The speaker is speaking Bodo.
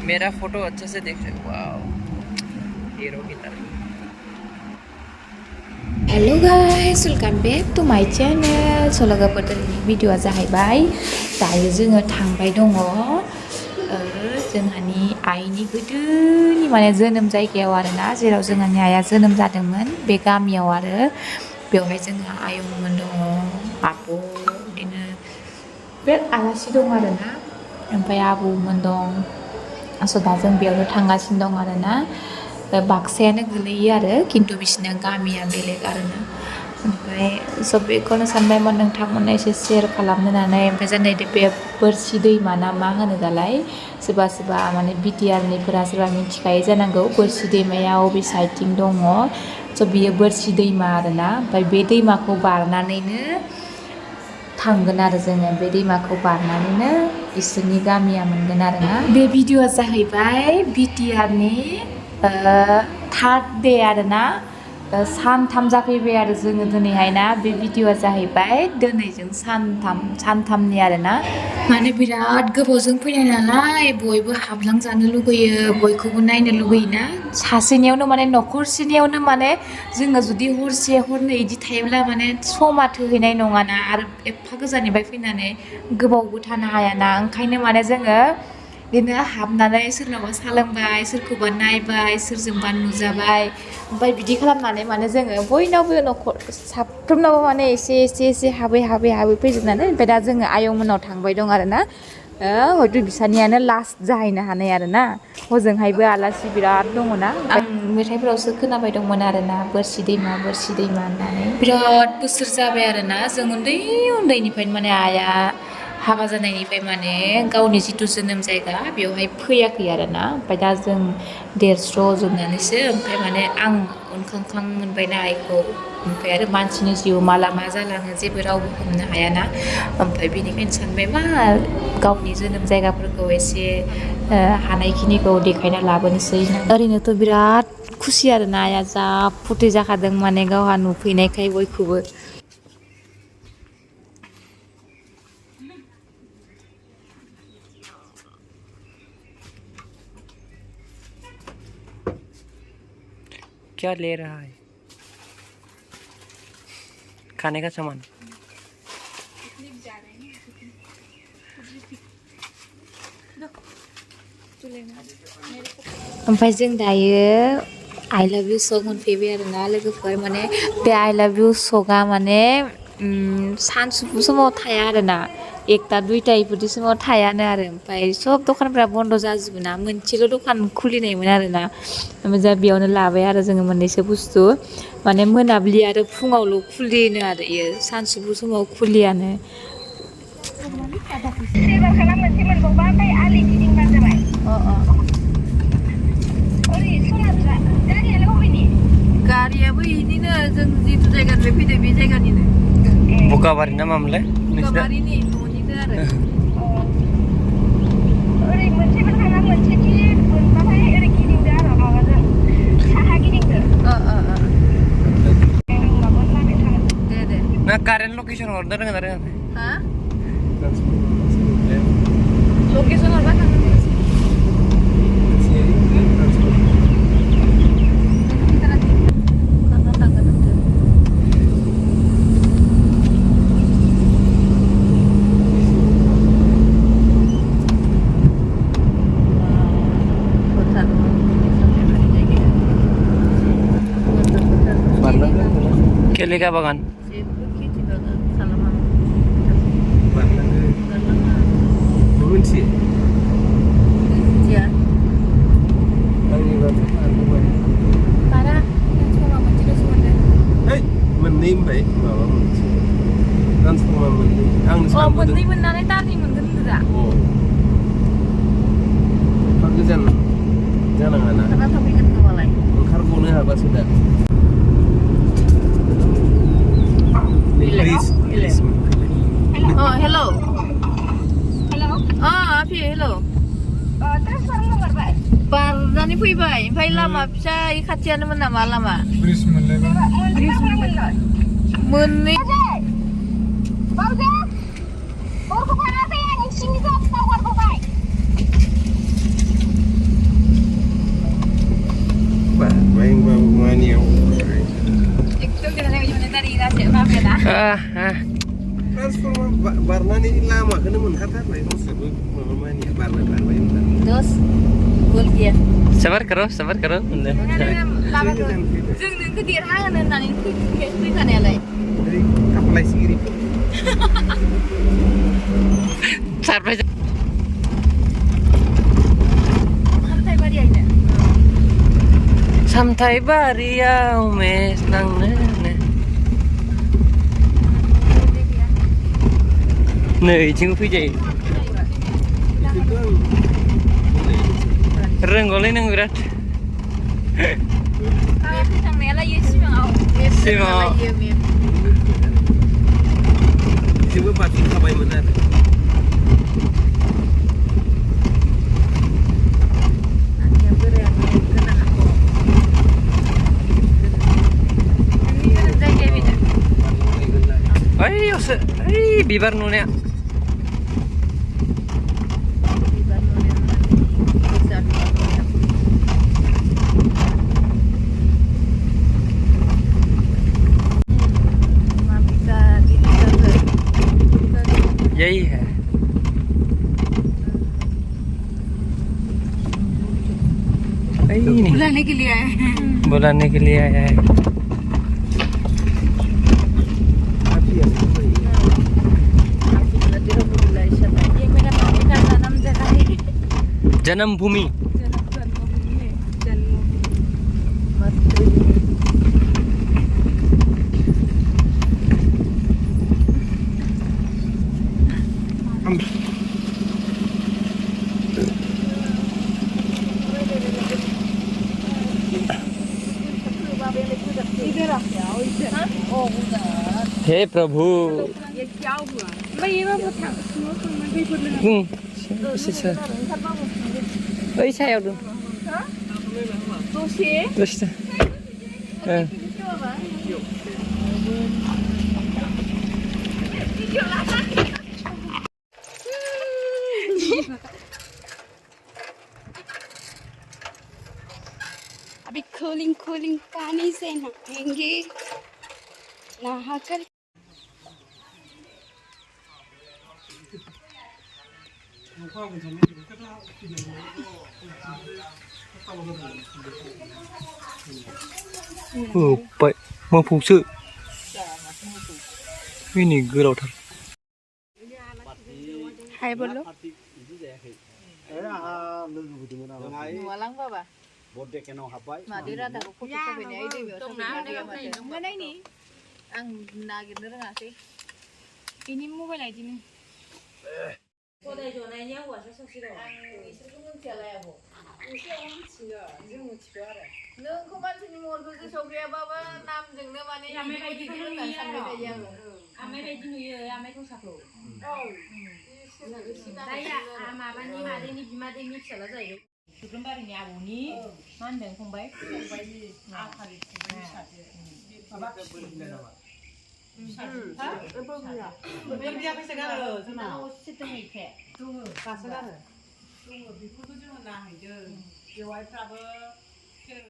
मेरा फोटो अच्छे से देख सकते। वाओ, हीरो की तरह। Hello guys, welcome back to my channel. लोगोफोर दिनैनि भिडिअ'आ जाहैबाय दायो जोङो थांबाय दङ जोंहानि आइनि गोदोनि माने जोनोम जायगायाव आरोना, जेराव जोंहानि आइया जोनोम जादोंमोन बे गामियाव आरो बेवहाय जोंहा आयंमोन दङ, आब' बिदिनो बिराद आलासि दं आरोना, ओमफ्राय आबौमोन दं। दा जों बेयावनो थांगासिनो दं आरोना। बाक्सायानो गोलैयो आरो खिन्थु बिसिना गामिया बेलेग आरोना। ओमफ्राय बेखौनो सानबायमोन नोंथांमोननो एसे शेयार खालामनो होननानै। ओमफ्राय जोंना बे बोरसि दैमा ना मा होनो दालाय, सोरबा सोरबा माने बिटिआरनिफोरा सोरबा मिथिखायो जानांगौ बोरसि दैमाया अबे साइडथिं दङ। बियो बोरसि दैमा आरोना। ओमफ्राय बे दैमाखौ बारनानैनो थांगोन आरो जोङो, बे दैमाखौ बारनानैनो इसोरनि गामिया मोनगोन आरोना। बे भिडिअ'आ जाहैबाय बिटिआरनि थार्ड दे आरोना। सानथाम जाफैबाय आरो जोङो दिनैहाय ना। बे भिडिअ'आ जाहैबाय दिनैजों सानथामनि आरोना। माने बिराद गोबावजों फैनाय नालाय बयबो हाबलांजानो लुगैयो, बयखौबो नायनो लुगैयोना। सासेनियावनो माने न'खरसेनियावनो माने जोङो जुदि हरसे हरनै इदि थायोब्ला माने समा थोहैनाय नङाना, आरो एफा गोजाननिफ्राय फैनानै गोबावबो थानो हायाना। ओंखायनो माने जोङो बिदिनो हाबनानै सोरनावबा सा लोंबाय, सोरखौबा नायबाय, सोरजोंबा नुजाबाय। ओमफ्राय बिदि खालामनानै माने जोङो बयनावबो साफ्रोमनावबो माने एसे हाबै फैजोबनानै ओमफ्राय दा जोङो आयंमोननाव थांबाय दं आरोना। हयथ' बिसानियानो लास्ट जाहैनो हानाय आरोना। हजोंहायबो आलासि बिराद दङना। आं मेथाइफोरावसो खोनाबाय दंमोन आरोना, बोरसि दैमा होननानै। बिराद बोसोर जाबाय आरोना, जों उन्दैनिफ्रायनो माने आइया हाबा जानायनिफ्राय माने गावनि जिथु जोनोम जायगा बेवहाय फैयाखै आरोना। ओमफ्राय दा जों देरस्र'जोबनानैसो ओमफ्राय माने आं उनखांखां मोनबायना आइखौ। ओमफ्राय आरो मानसिनि जिउ माला मा जालाङो जेबो रावबो हमनो हायाना। ओमफ्राय बेनिखायनो सानबाय मा गावनि जोनोम जायगाफोरखौ एसे हानायखिनिखौ देखायना लाबोनोसै। ओरैनोथ' बिराद खुसि आरोना आइया, जा फुरथि जाखादों माने गावहा नुफैनायखाय बयखौबो। क्या ले रहा है? खाने का सामान। ओमफ्राय जों दायो आइ लाभ इउ सं मोनफैबाय आरोना लोगोफोर। माने बे आइ लाभ इउ सङा माने सानसुफु समाव थाया आरोना, 1टा 2टा इफोरदि समाव थायानो आरो। ओमफ्राय सब दखानफ्रा बन्द' जाजोबो ना, मोनसेल' दखान खुलिनायमोन आरोना। ओमफ्राय दा बेयावनो लाबाय आरो जोङो मोननैसो बुस्थु। माने मोनाबिलि आरो फुङावल' खुलियोनो आरो इयो, सानसुफु समाव खुलियानो। गारियाबो इदिनो जों जिथु जायगानिफ्राय फैदों बे जायगानिनो। बुकाबारि ना मामोनलाय? बुकाबारिनि न'निनो आरो। ओरै मोनसेबो थाङा, मोनसेथि मोनबाथाय ओरै गिदिंदो आरो माबाजों साहा गिदिंदो। दे ना कारेन्ट लकेसन हरनो रोङा ना रोङाखै? हा? लकेसन हरबा थांगोन दे। केलिका बागान। मोननै मोननानै दारनि मोनगोन होनदों दा। गोजान जानाङाना, थाफैगोन खोमालाय। ओंखारग'नो हाबासो दा। हेलौ आफि, हेलौ। बारनानै फैबाय, ओमफ्राय लामा फिसा खाथियानोमोन नामा लामा? ब्रिज मोनलायबाय। मोननै मोनखाथारबाय गावसोरबो माबा मानिया बारबाय होनदों Dos. Full gear. Sabar karo होनदों लामाखौ जों नोंखौ देरहा होनो होननानै फैखानायालाय ओइ खाफालाय सिगिरि Surprise सामथाय Samtai बारियानो bariau mes nang ne नै इथिंबो फैजायो रोंगौलै नों बिराद थांनायालाय सिमाङाव सिमाङाव बिथिंबो बारथिं थाबायमोन आरो ओइयावसो ओइ बिबार नुनाया यही है बुलाने के लिए आए हैं बुलाने के लिए आया है ये मेरा मम्मी का जन्म जगह है जन्मभूमि हे प्रभु ये क्या हुआ मैं ये बाबू था मैं भी बोल रहा ओइ सायाव दं दसे दसे अभी कूलिंग पानी से नहाएंगे नहाकर बाय मोफौसो मिनि गोलावथार हाय बोलो Nualang बाबा मादै रादाखौ फट' साफायनाया ओइ दैमायाव साफायनाया आं नागिरनो रोङासै बेनि मबाइल आइदिनो गदाय जनायनि हौवासा सासे दं आं बिसोरखौ मिथियालाय आब' नोंसोर मिथियो जों मिथिगौ आरो नोंखौ मानसिनि महरखौ गोसोआव गैयाबाबो नामजोंनो माने आमाय बायदि होननानै सानबाय थायो आङो आमाय बायदि नुयो आमाय थंसाखौ दाया माबानि मादैनि बिमादैनि फिसाला जायो सुग्रोमबारिनि आबौनि मा होनदों फंबाय फंबायनि बेखौथ' जोङो नायहैदों बेवाइफ्राबो